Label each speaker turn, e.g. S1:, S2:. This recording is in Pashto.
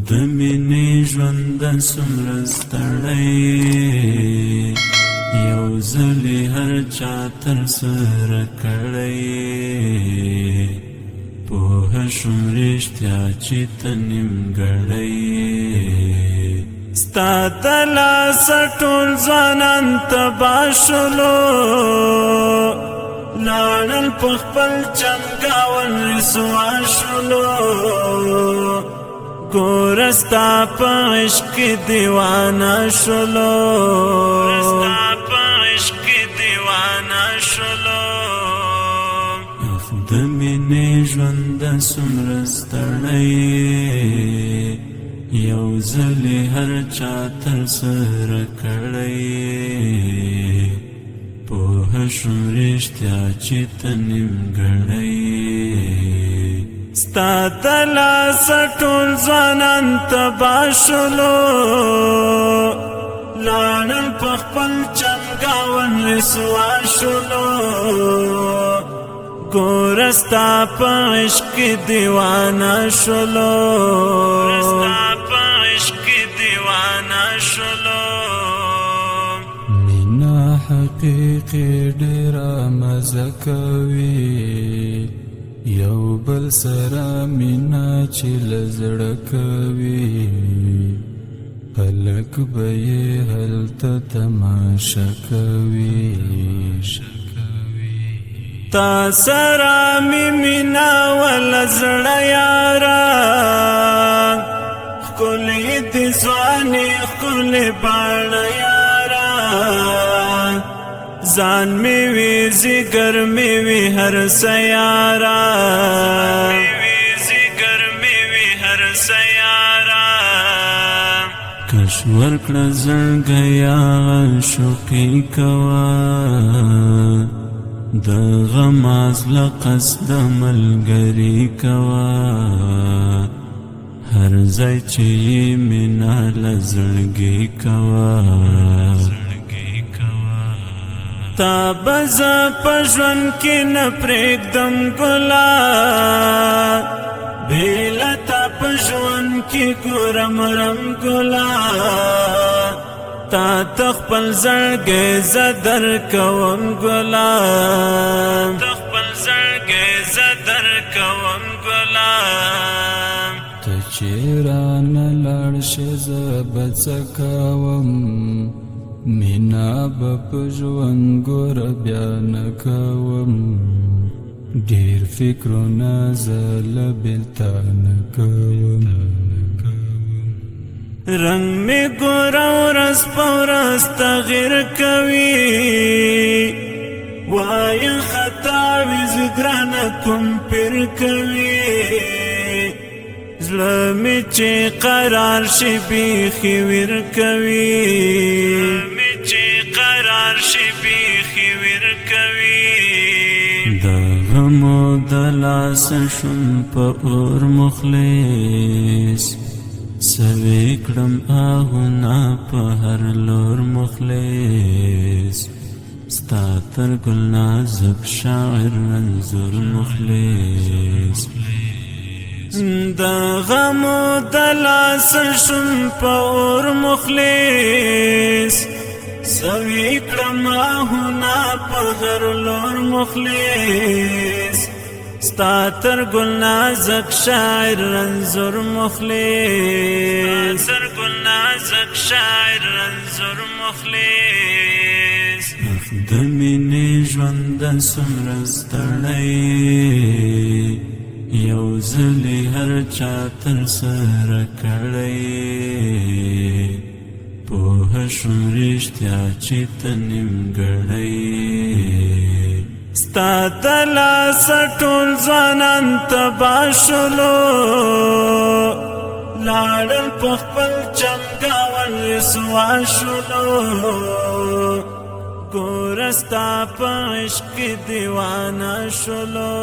S1: د مینې ژوند څومره ستړی یو ځل هر چا تر سره کړی پوه شوم رښتیا چې ته نیمګړی ستا د لاسه ټول ځوانان تباه شولو لاړل په خپل چمګاون رسوا شولو ګوره ستا په عشق کې دیوانه شولو د مینې ژوند څومره ستړی یو ځل هر چا تر سره کړی پوه شوم رښتیا چې ته نیمګړی ستا د لاسه ټول ځوانان تباه شولو لاړل په خپل چمګاون رسوا شولو ګوره ستا په عشق کې دیوانه شولو
S2: مینا حقیقي ډېره مزه کوي یو بل سره مینا چې له زړه کوي خلک به یې هلته تماشه کوي
S1: تا سره مې مینا وله زړه یاره ښکلې دې ځوانې ښکلې باڼه یاره ځان مې وي ځیګر مې وي هر څه یاره کش ورکړه زړګیا شوقي کوه د غماز له قصد ملګري کوه هر ځای چې یې مینا له زړګي کوه تا به زه په ژوند کې نه پرېږدم ګلا بېله تا په ژوند کې ګورم رم ګلا تا ته خپل زړګی زه درکوم ګلا
S2: ته چې رانه لاړ شې زه به څه کوم مینا به په ژوند ګوره بیا نه کوم ډېر فکرونه زه له بېلتا نه کوم
S1: رنگ می ګوره ورځ په ورځ تغیر کوي وایه خطا وي زه ګرانه کوم پیر کوي زړه مې چې قرار شي بیخي ویر کوي د غمو د لاسه شوم په اور مخلص سوي کړم آهونه په هر لور مخلص ستا تر ګل نازک شاعر انځور مخلص د غمو د لاسه شوم په اور مخلص سوي کړم آهونه په هر لور مخلص ستا تر ګل نازک شاعر انځور مخلص د مینې ژوند څومره ستړی یو ځل هر چا تر سره کړی پوه شوم رښتیا چې ته نیمګړی ستا د لاسه ټول ځوانان تباه شولو لاړل په خپل چمګاون رسوا شولو ګوره ستا په عشق کې دیوانه شولو